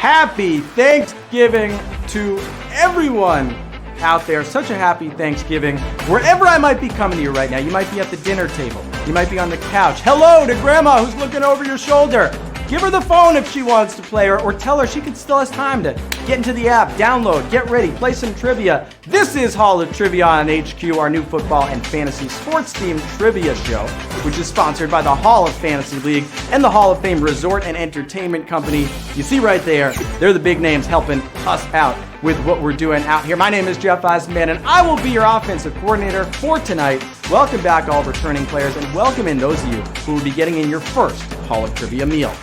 Happy Thanksgiving to everyone out there. Such a happy Thanksgiving. Wherever I might be coming to you right now, you might be at the dinner table. You might be on the couch. Hello to Grandma who's looking over your shoulder. Give her the phone if she wants to play, or tell her she still has time to get into the app, download, get ready, play some trivia. This is Hall of Trivia on HQ, our new football and fantasy sports themed trivia show, which is sponsored by the Hall of Fantasy League and the Hall of Fame Resort and Entertainment Company. You see right there, they're the big names helping us out with what we're doing out here. My name is Jeff Eisenband, and I will be your offensive coordinator for tonight. Welcome back, all returning players, and welcome in those of you who will be getting in your first Hall of Trivia meal.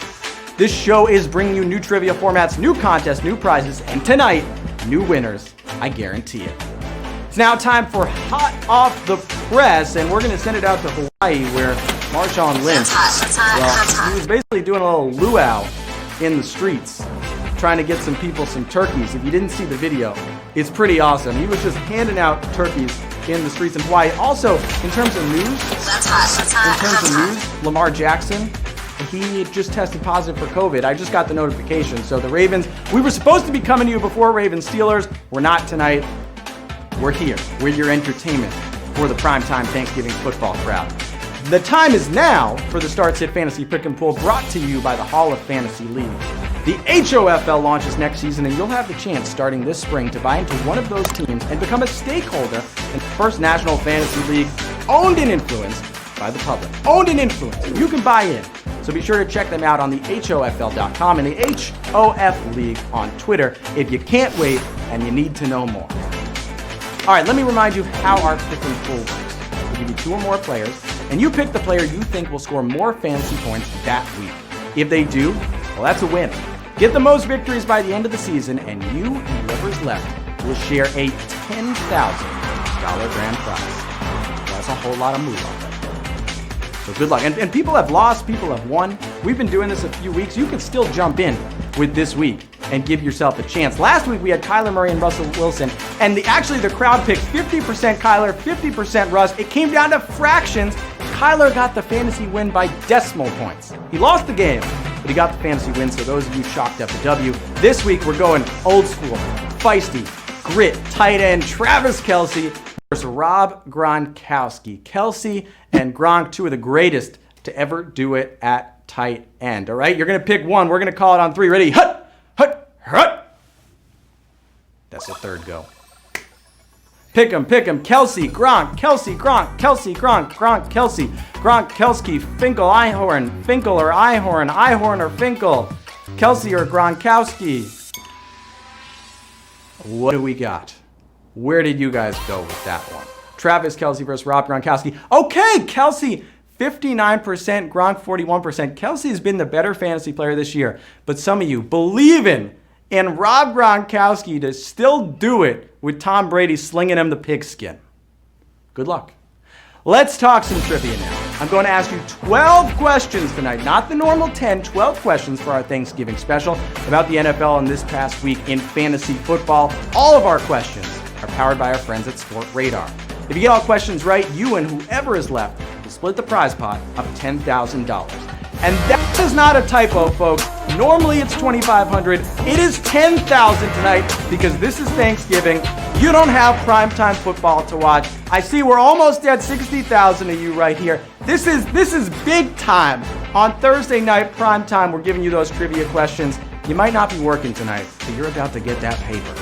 This show is bringing you new trivia formats, new contests, new prizes, and tonight, new winners. I guarantee it. It's now time for Hot Off the Press, and we're going to send it out to Hawaii, where Marshawn Lynch, he was basically doing a little luau in the streets, trying to get some people some turkeys. If you didn't see the video, it's pretty awesome. He was just handing out turkeys in the streets in Hawaii. Also, in terms of news, Lamar Jackson, he just tested positive for COVID. I just got the notification. So the Ravens, we were supposed to be coming to you before Ravens Steelers. We're not tonight. We're here. We're your entertainment for the primetime Thanksgiving football crowd. The time is now for the Start Sit Fantasy Pick and Pull, brought to you by the Hall of Fantasy League. The HOFL launches next season, and you'll have the chance starting this spring to buy into one of those teams and become a stakeholder in the first National Fantasy League, owned and influenced by the public. Owned and influenced. You can buy in. So be sure to check them out on the HOFL.com and the HOF League on Twitter if you can't wait and you need to know more. All right, let me remind you how our pick and pull works. We'll give you two or more players, and you pick the player you think will score more fantasy points that week. If they do, well, that's a win. Get the most victories by the end of the season, and you and whoever's left will share a $10,000 grand prize. That's a whole lot of moolah right there. So good luck. And people have lost, people have won. We've been doing this a few weeks. You can still jump in with this week and give yourself a chance. Last week we had Kyler Murray and Russell Wilson, and the crowd picked 50% Kyler, 50% Russ. It came down to fractions. Kyler got the fantasy win by decimal points. He lost the game, but he got the fantasy win, so those of you chalked up a W. This week we're going old school, feisty, grit, tight end, Travis Kelce versus Rob Gronkowski. Kelce and Gronk, two of the greatest to ever do it at tight end. All right, you're going to pick one. We're going to call it on three. Ready? Hut, hut, hut. That's the third go. Pick him. Kelce, Gronk, Kelce, Gronk, Kelce, Gronk, Gronk, Kelce, Gronk, Kelce, Finkel, Ihorn, Finkel or Ihorn, Ihorn or Finkel, Kelce or Gronkowski. What do we got? Where did you guys go with that one? Travis Kelce versus Rob Gronkowski. Okay, Kelce 59%, Gronk 41%. Kelce has been the better fantasy player this year, but some of you believing in Rob Gronkowski to still do it with Tom Brady slinging him the pigskin. Good luck. Let's talk some trivia now. I'm going to ask you 12 questions tonight, not the normal 10, 12 questions for our Thanksgiving special about the NFL in this past week in fantasy football. All of our questions are powered by our friends at Sport Radar. If you get all questions right, you and whoever is left will split the prize pot of $10,000. And that is not a typo, folks. Normally it's $2,500. It is $10,000 tonight because this is Thanksgiving. You don't have primetime football to watch. I see we're almost at 60,000 of you right here. This is big time. On Thursday night primetime, we're giving you those trivia questions. You might not be working tonight, but you're about to get that paper.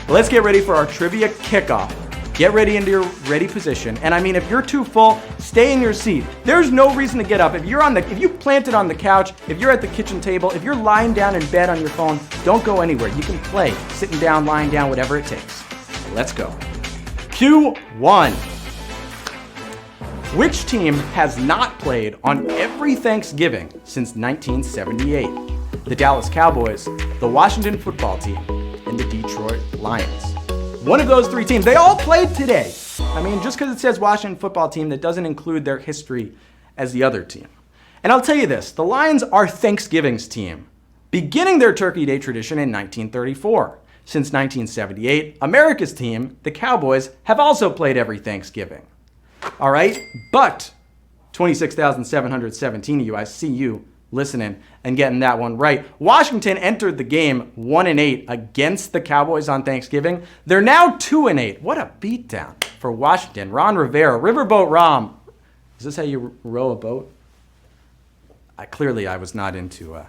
Let's get ready for our trivia kickoff. Get ready into your ready position. And I mean, if you're too full, stay in your seat. There's no reason to get up. If you planted on the couch, if you're at the kitchen table, if you're lying down in bed on your phone, don't go anywhere. You can play, sitting down, lying down, whatever it takes. Let's go. Q1. Which team has not played on every Thanksgiving since 1978? The Dallas Cowboys, the Washington Football Team, and the Detroit Lions. One of those three teams. They all played today. I mean, just because it says Washington Football Team, that doesn't include their history as the other team. And I'll tell you this, the Lions are Thanksgiving's team, beginning their Turkey Day tradition in 1934. Since 1978, America's team, the Cowboys, have also played every Thanksgiving. All right, but 26,717 of you, I see you listening and getting that one right. Washington entered the game 1-8 against the Cowboys on Thanksgiving. They're now 2-8. What a beatdown for Washington. Ron Rivera, Riverboat Rom. Is this how you row a boat? Clearly, I was not into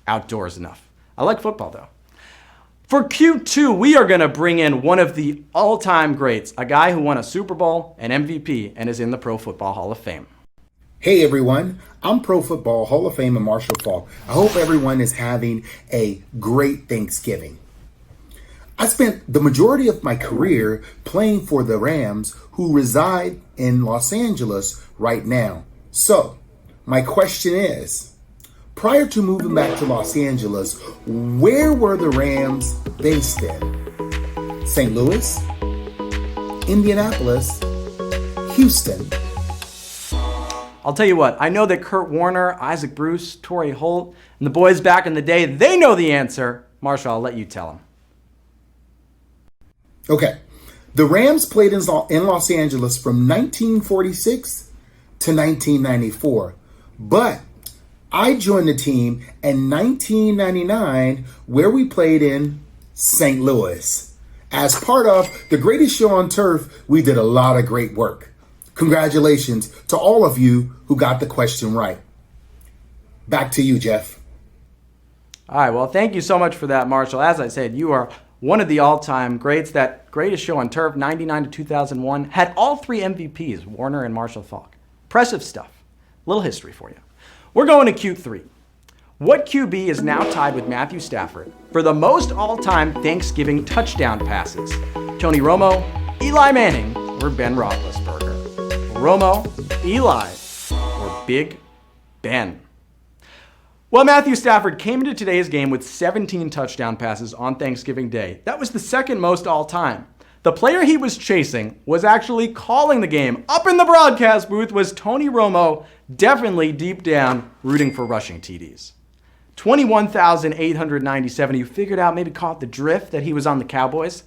outdoors enough. I like football, though. For Q2, we are going to bring in one of the all-time greats, a guy who won a Super Bowl, an MVP, and is in the Pro Football Hall of Fame. Hey everyone, I'm Pro Football Hall of Famer Marshall Faulk. I hope everyone is having a great Thanksgiving. I spent the majority of my career playing for the Rams, who reside in Los Angeles right now. So, my question is, prior to moving back to Los Angeles, where were the Rams based in? St. Louis, Indianapolis, Houston. I'll tell you what, I know that Kurt Warner, Isaac Bruce, Torrey Holt, and the boys back in the day, they know the answer. Marshall, I'll let you tell them. Okay. The Rams played in Los Angeles from 1946 to 1994. But I joined the team in 1999, where we played in St. Louis. As part of the greatest show on turf, we did a lot of great work. Congratulations to all of you who got the question right. Back to you, Jeff. All right, well, thank you so much for that, Marshall. As I said, you are one of the all-time greats. That greatest show on turf, 99 to 2001, had all three MVPs, Warner and Marshall Faulk. Impressive stuff. Little history for you. We're going to Q3. What QB is now tied with Matthew Stafford for the most all-time Thanksgiving touchdown passes? Tony Romo, Eli Manning, or Ben Roethlisberger? Romo, Eli, or Big Ben? Well, Matthew Stafford came into today's game with 17 touchdown passes on Thanksgiving Day. That was the second most all-time. The player he was chasing was actually calling the game. Up in the broadcast booth was Tony Romo, definitely deep down rooting for rushing TDs. 21,897. You figured out, maybe caught the drift that he was on the Cowboys?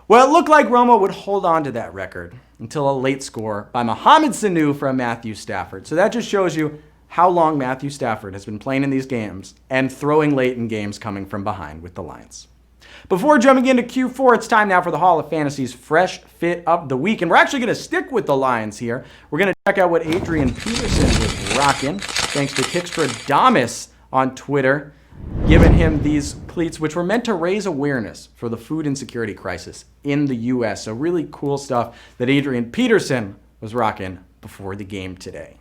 Well, it looked like Romo would hold on to that record until a late score by Mohamed Sanu from Matthew Stafford. So that just shows you how long Matthew Stafford has been playing in these games and throwing late in games coming from behind with the Lions. Before jumping into Q4, it's time now for the Hall of Fantasy's Fresh Fit of the Week. And we're actually going to stick with the Lions here. We're going to check out what Adrian Peterson was rocking, thanks to Kickstradamus on Twitter, giving him these cleats, which were meant to raise awareness for the food insecurity crisis in the U.S. So really cool stuff that Adrian Peterson was rocking before the game today.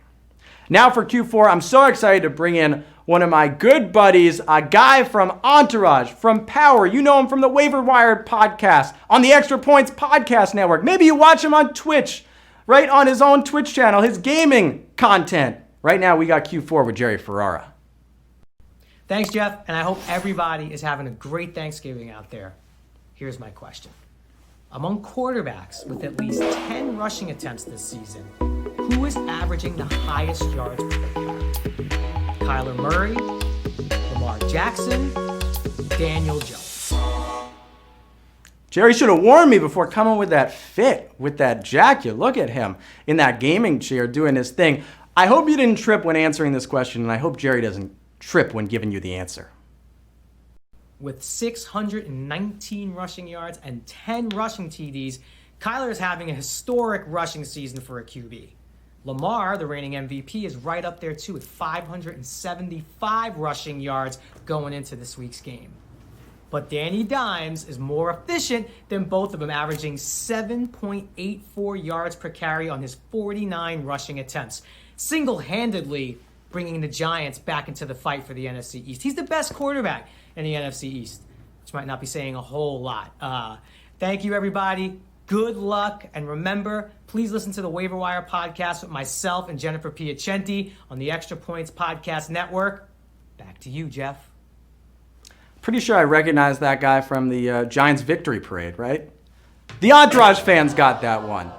Now for Q4, I'm so excited to bring in one of my good buddies, a guy from Entourage, from Power. You know him from the Waiver Wire podcast, on the Extra Points podcast network. Maybe you watch him on Twitch, right on his own Twitch channel, his gaming content. Right now, we got Q4 with Jerry Ferrera. Thanks, Jeff, and I hope everybody is having a great Thanksgiving out there. Here's my question. Among quarterbacks with at least 10 rushing attempts this season, who is averaging the highest yards per carry? Kyler Murray, Lamar Jackson, Daniel Jones. Jerry should have warned me before coming with that fit, with that jacket. Look at him in that gaming chair doing his thing. I hope you didn't trip when answering this question, and I hope Jerry doesn't trip when giving you the answer. With 619 rushing yards and 10 rushing TDs, Kyler is having a historic rushing season for a QB. Lamar, the reigning MVP, is right up there too with 575 rushing yards going into this week's game. But Danny Dimes is more efficient than both of them, averaging 7.84 yards per carry on his 49 rushing attempts, single-handedly bringing the Giants back into the fight for the NFC East. He's the best quarterback in the NFC East, which might not be saying a whole lot. Thank you, everybody. Good luck. And remember, please listen to the Waiver Wire podcast with myself and Jennifer Piacenti on the Extra Points Podcast Network. Back to you, Jeff. Pretty sure I recognize that guy from the Giants victory parade, right? The Entourage fans got that one.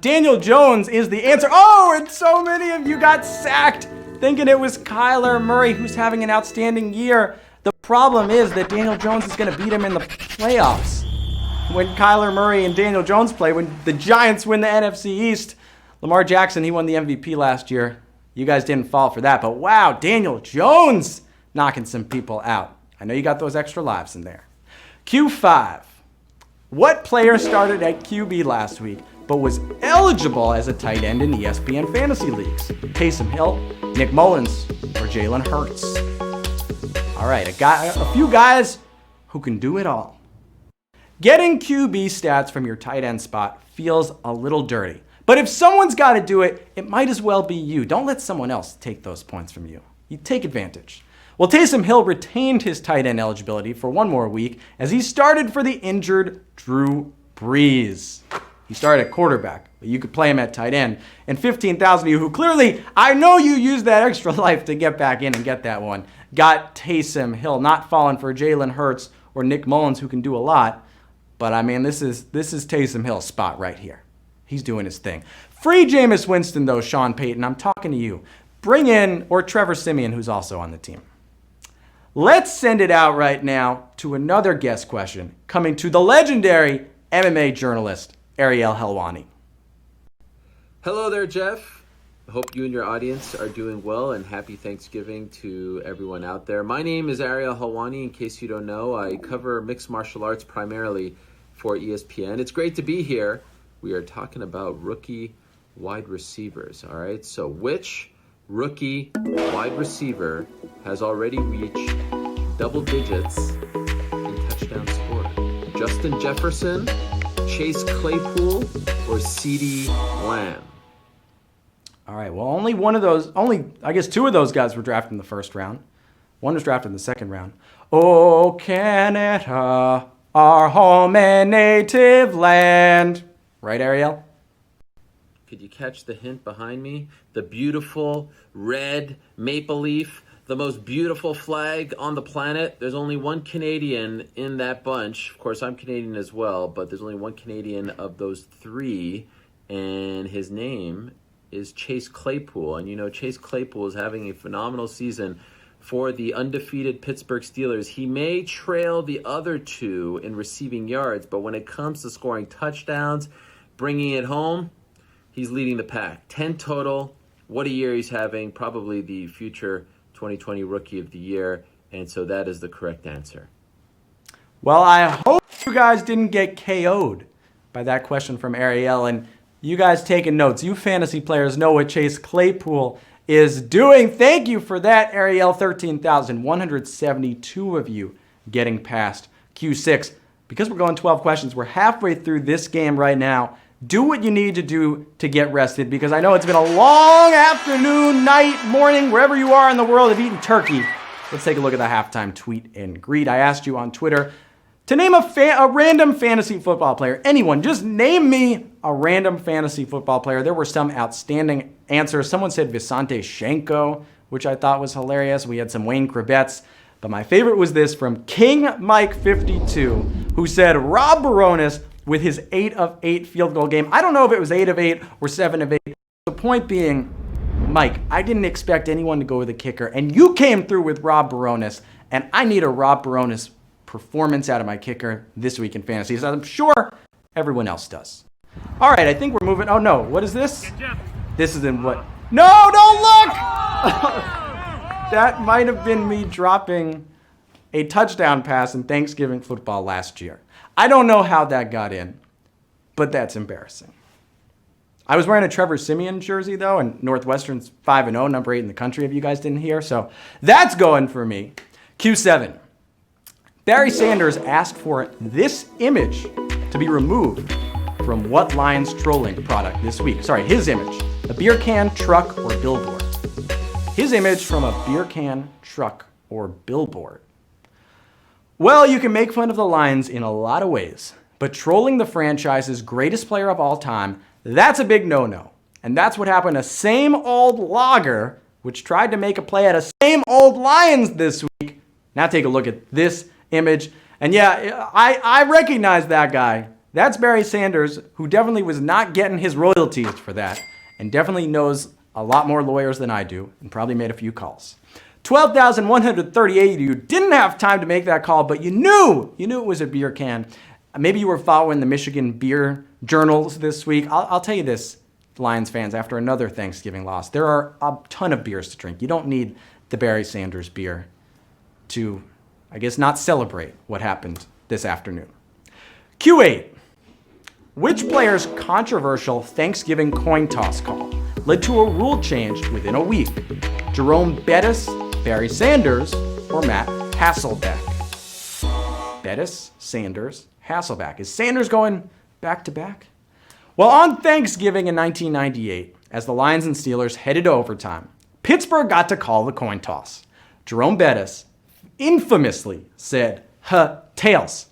Daniel Jones is the answer. Oh, and so many of you got sacked thinking it was Kyler Murray who's having an outstanding year. The problem is that Daniel Jones is going to beat him in the playoffs. When Kyler Murray and Daniel Jones play, when the Giants win the NFC East, Lamar Jackson, he won the MVP last year. You guys didn't fall for that, but wow, Daniel Jones knocking some people out. I know you got those extra lives in there. Q5. What player started at QB last week but was eligible as a tight end in ESPN fantasy leagues? Taysom Hill, Nick Mullins, or Jalen Hurts? All right, a few guys who can do it all. Getting QB stats from your tight end spot feels a little dirty. But if someone's got to do it, it might as well be you. Don't let someone else take those points from you. You take advantage. Well, Taysom Hill retained his tight end eligibility for one more week as he started for the injured Drew Brees. He started at quarterback, but you could play him at tight end. And 15,000 of you who clearly, I know you used that extra life to get back in and get that one, got Taysom Hill, not falling for Jalen Hurts or Nick Mullins, who can do a lot. But I mean, this is Taysom Hill's spot right here. He's doing his thing. Free Jameis Winston, though, Sean Payton. I'm talking to you. Bring in, or Trevor Siemian, who's also on the team. Let's send it out right now to another guest question coming to the legendary MMA journalist, ARIEL HELWAN. Hello there, Jeff. I hope you and your audience are doing well, and happy Thanksgiving to everyone out there. My name is ARIEL HELWAN. In case you don't know, I cover mixed martial arts primarily for ESPN. It's great to be here. We are talking about rookie wide receivers, all right? So which rookie wide receiver has already reached double digits in touchdown scored? Justin Jefferson, Chase Claypool, or CeeDee Lamb? All right, well, I guess two of those guys were drafted in the first round. One was drafted in the second round. Oh, Canada, our home and native land. Right, ARIEL? Could you catch the hint behind me? The beautiful red maple leaf, the most beautiful flag on the planet. There's only one Canadian in that bunch. Of course, I'm Canadian as well, but there's only one Canadian of those three, and his name is Chase Claypool. And you know, Chase Claypool is having a phenomenal season for the undefeated Pittsburgh Steelers. He may trail the other two in receiving yards, but when it comes to scoring touchdowns, bringing it home, he's leading the pack. 10 total. What a year he's having. Probably the future 2020 Rookie of the Year. And so that is the correct answer. Well, I hope you guys didn't get KO'd by that question from ARIEL. And you guys taking notes. You fantasy players know what Chase Claypool is doing. Thank you for that, ARIEL. 13,172 of you getting past Q6. Because we're going 12 questions, we're halfway through this game right now. Do what you need to do to get rested, because I know it's been a long afternoon, night, morning, wherever you are in the world of eating turkey. Let's take a look at the halftime tweet and greet. I asked you on Twitter to name a random fantasy football player. Anyone, just name me a random fantasy football player. There were some outstanding answers. Someone said Visante Shenko, which I thought was hilarious. We had some Wayne Krabets. But my favorite was this from King Mike 52, who said Rob Baronis with his 8 of 8 field goal game. I don't know if it was 8 of 8 or 7 of 8. The point being, Mike, I didn't expect anyone to go with a kicker, and you came through with Rob Baronis, and I need a Rob Baronis performance out of my kicker this week in fantasy, as I'm sure everyone else does. All right, I think we're moving. Oh, no. What is this? This is in what? No, don't look! That might have been me dropping a touchdown pass in Thanksgiving football last year. I don't know how that got in, but that's embarrassing. I was wearing a Trevor Siemian jersey, though, and Northwestern's 5-0, number 8 in the country, if you guys didn't hear. So that's going for me. Q7. Barry Sanders asked for this image to be removed from what Lions trolling product this week? Sorry, his image. A beer can, truck, or billboard. His image from a beer can, truck, or billboard. Well, you can make fun of the Lions in a lot of ways, but trolling the franchise's greatest player of all time, that's a big no-no. And that's what happened to same old Logger, which tried to make a play at a same old Lions this week. Now take a look at this image. And yeah, I recognize that guy. That's Barry Sanders, who definitely was not getting his royalties for that, and definitely knows a lot more lawyers than I do, and probably made a few calls. 12,138 of you didn't have time to make that call, but you knew it was a beer can. Maybe you were following the Michigan beer journals this week. I'll tell you this. Lions fans, after another Thanksgiving loss. There are a ton of beers to drink. You don't need the Barry Sanders beer to, I guess, not celebrate what happened this afternoon. Q8. Which player's controversial Thanksgiving coin toss call led to a rule change within a week? Jerome Bettis, Barry Sanders, or Matt Hasselbeck? Bettis, Sanders, Hasselbeck. Is Sanders going back to back? Well, on Thanksgiving in 1998, as the Lions and Steelers headed to overtime, Pittsburgh got to call the coin toss. Jerome Bettis infamously said, tails.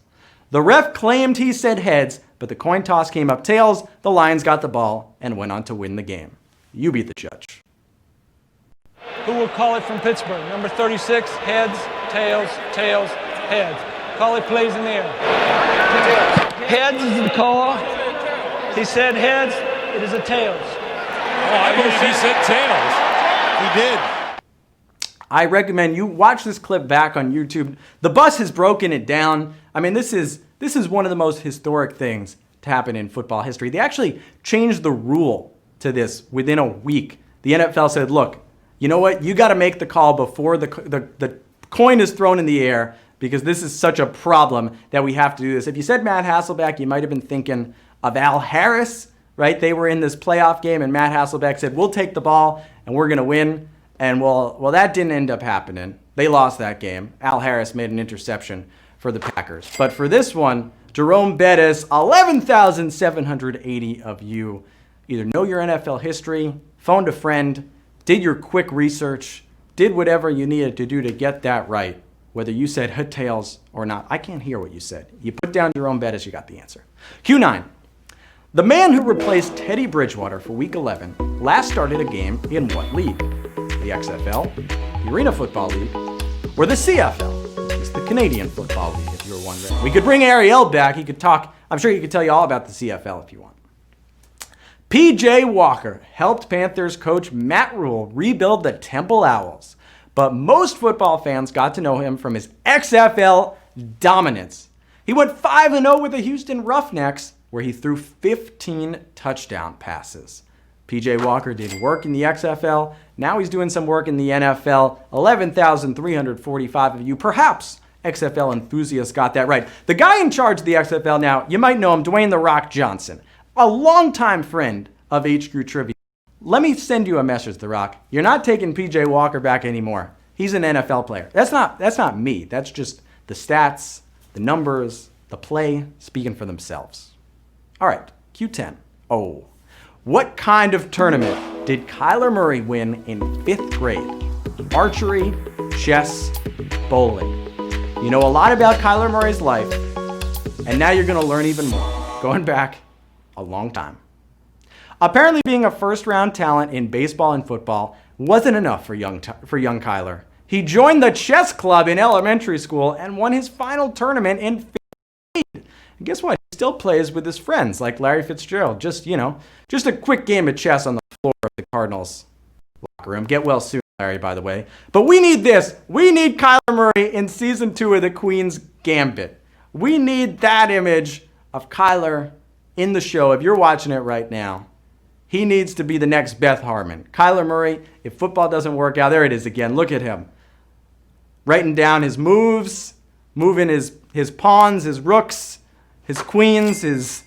The ref claimed he said heads, but the coin toss came up tails. The Lions got the ball and went on to win the game. You be the judge. Who will call it from Pittsburgh? Number 36, heads, tails, tails, heads. Call it plays in the air. Heads is the call. He said heads. It is a tails. Oh, I believe he said tails. He did. I recommend you watch this clip back on YouTube. The bus has broken it down. I mean, this is one of the most historic things to happen in football history. They actually changed the rule to this within a week. The NFL said, look, you know what? You got to make the call before the coin is thrown in the air, because this is such a problem that we have to do this. If you said Matt Hasselbeck, you might have been thinking of Al Harris, right? They were in this playoff game, and Matt Hasselbeck said, we'll take the ball, and we're going to win. And well, that didn't end up happening. They lost that game. Al Harris made an interception for the Packers. But for this one, Jerome Bettis, 11,780 of you either know your NFL history, phoned a friend, did your quick research, did whatever you needed to do to get that right, whether you said tails or not. I can't hear what you said. You put down Jerome Bettis, you got the answer. Q9. The man who replaced Teddy Bridgewater for Week 11 last started a game in what league? The XFL, the Arena Football League, or the CFL? It's the Canadian Football League, if you were wondering. We could bring ARIEL back. He could talk. I'm sure he could tell you all about the CFL if you want. P.J. Walker helped Panthers coach Matt Rule rebuild the Temple Owls, but most football fans got to know him from his XFL dominance. He went 5-0 with the Houston Roughnecks, where he threw 15 touchdown passes. P.J. Walker did work in the XFL. Now he's doing some work in the NFL. 11,345 of you, perhaps XFL enthusiasts, got that right. The guy in charge of the XFL now, you might know him, Dwayne "The Rock" Johnson, a longtime friend of HQ Trivia. Let me send you a message, The Rock. You're not taking P.J. Walker back anymore. He's an NFL player. That's not me. That's just the stats, the numbers, the play speaking for themselves. All right, Q10. Oh. What kind of tournament did Kyler Murray win in 5th grade? Archery, chess, bowling. You know a lot about Kyler Murray's life, and now you're going to learn even more, going back a long time. Apparently being a first-round talent in baseball and football wasn't enough for young Kyler. He joined the chess club in elementary school and won his final tournament in 5th grade. And guess what? He still plays with his friends like Larry Fitzgerald. Just a quick game of chess on the floor of the Cardinals locker room. Get well soon, Larry, by the way. But we need this. We need Kyler Murray in season 2 of the Queen's Gambit. We need that image of Kyler in the show. If you're watching it right now, he needs to be the next Beth Harmon. Kyler Murray, if football doesn't work out, there it is again. Look at him. Writing down his moves, moving his pawns, his rooks, his queens, his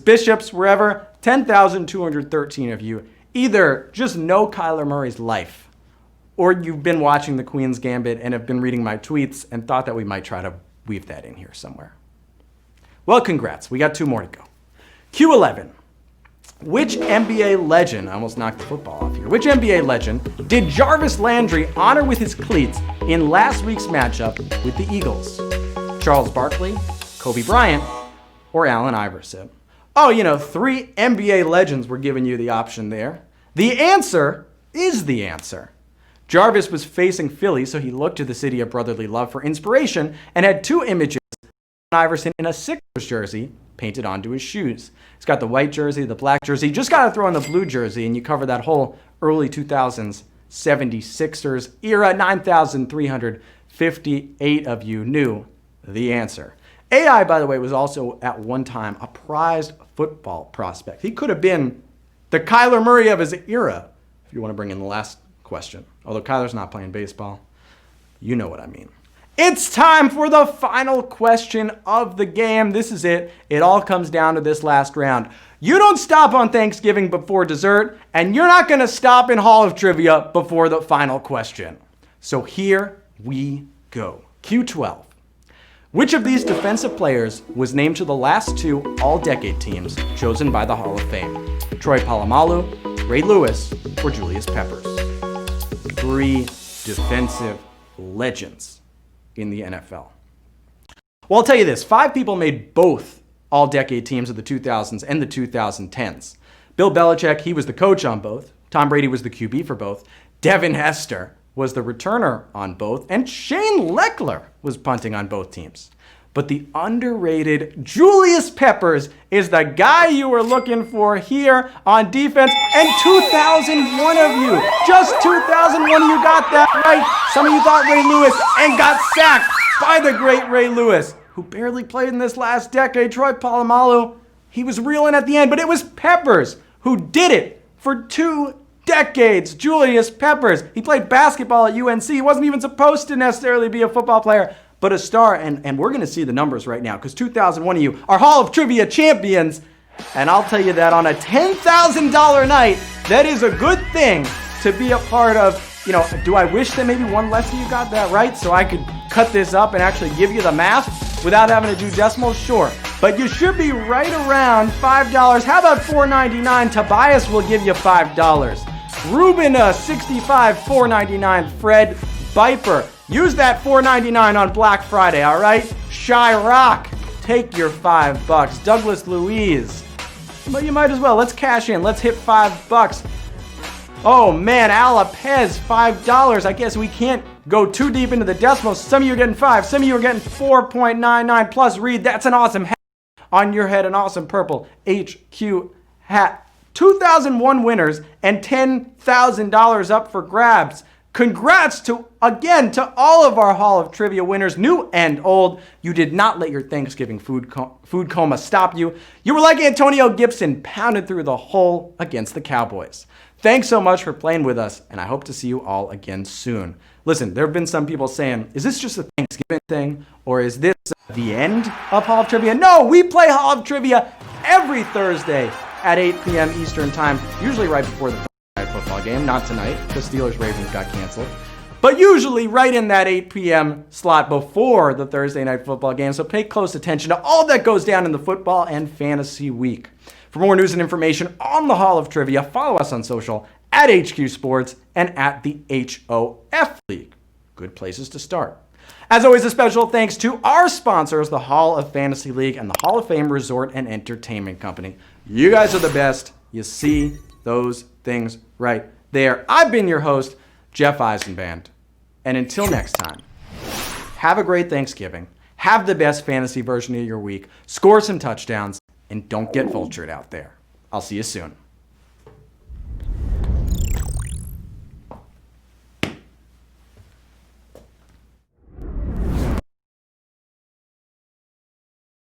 bishops, wherever. 10,213 of you either just know Kyler Murray's life, or you've been watching the Queen's Gambit and have been reading my tweets and thought that we might try to weave that in here somewhere. Well, congrats. We got 2 more to go. Q11. Which NBA legend, I almost knocked the football off here, which NBA legend did Jarvis Landry honor with his cleats in last week's matchup with the Eagles? Charles Barkley, Kobe Bryant, or Allen Iverson? Oh, 3 NBA legends were giving you the option there. The answer is the answer. Jarvis was facing Philly, so he looked to the city of brotherly love for inspiration and had 2 images of Iverson in a Sixers jersey painted onto his shoes. He's got the white jersey, the black jersey. You just got to throw in the blue jersey, and you cover that whole early 2000s 76ers era. 9,358 of you knew the answer. AI, by the way, was also at one time a prized football prospect. He could have been The Kyler Murray of his era, if you want to bring in the last question. Although Kyler's not playing baseball. You know what I mean. It's time for the final question of the game. This is it. It all comes down to this last round. You don't stop on Thanksgiving before dessert, and you're not going to stop in Hall of Trivia before the final question. So here we go. Q12. Which of these defensive players was named to the last 2 all-decade teams chosen by the Hall of Fame? Troy Polamalu, Ray Lewis, or Julius Peppers? 3 defensive legends in the NFL. Well, I'll tell you this. 5 people made both all-decade teams of the 2000s and the 2010s. Bill Belichick, he was the coach on both. Tom Brady was the QB for both. Devin Hester was the returner on both. And Shane Leckler was punting on both teams. But the underrated Julius Peppers is the guy you were looking for here on defense. And 2001 of you, just 2001 of you got that right. Some of you thought Ray Lewis and got sacked by the great Ray Lewis, who barely played in this last decade. Troy Polamalu, he was reeling at the end, but it was Peppers who did it for 2 decades. Julius Peppers, he played basketball at UNC. He wasn't even supposed to necessarily be a football player, but a star, and we're going to see the numbers right now because 2001 of you are Hall of Trivia champions, and I'll tell you that on a $10,000 night, that is a good thing to be a part of. You know, do I wish that maybe one less of you got that right so I could cut this up and actually give you the math without having to do decimals? Sure, but you should be right around $5. How about $4.99? Tobias will give you $5. Ruben, 65, $4.99. Fred Biper, use that $4.99 on Black Friday, all right? Shy Rock, take your $5. Douglas Louise, but you might as well. Let's cash in. Let's hit $5. Oh man, Alapez, $5. I guess we can't go too deep into the decimals. Some of you are getting 5. Some of you are getting 4.99 plus Reed. That's an awesome hat on your head. An awesome purple HQ hat. 2001 winners and $10,000 up for grabs. Congrats to all of our Hall of Trivia winners, new and old. You did not let your Thanksgiving food coma stop you. You were like Antonio Gibson, pounded through the hole against the Cowboys. Thanks so much for playing with us, and I hope to see you all again soon. Listen, there have been some people saying, is this just a Thanksgiving thing, or is this the end of Hall of Trivia? No, we play Hall of Trivia every Thursday at 8 p.m. Eastern Time, usually right before the Thursday night football game. Not tonight, because Steelers-Ravens got canceled. But usually right in that 8 p.m. slot before the Thursday night football game, so pay close attention to all that goes down in the football and fantasy week. For more news and information on the Hall of Trivia, follow us on social at HQ Sports and at the HOF League. Good places to start. As always, a special thanks to our sponsors, the Hall of Fantasy League and the Hall of Fame Resort and Entertainment Company. You guys are the best. You see those things right there. I've been your host, Jeff Eisenband. And until next time, have a great Thanksgiving. Have the best fantasy version of your week. Score some touchdowns. And don't get vultured out there. I'll see you soon.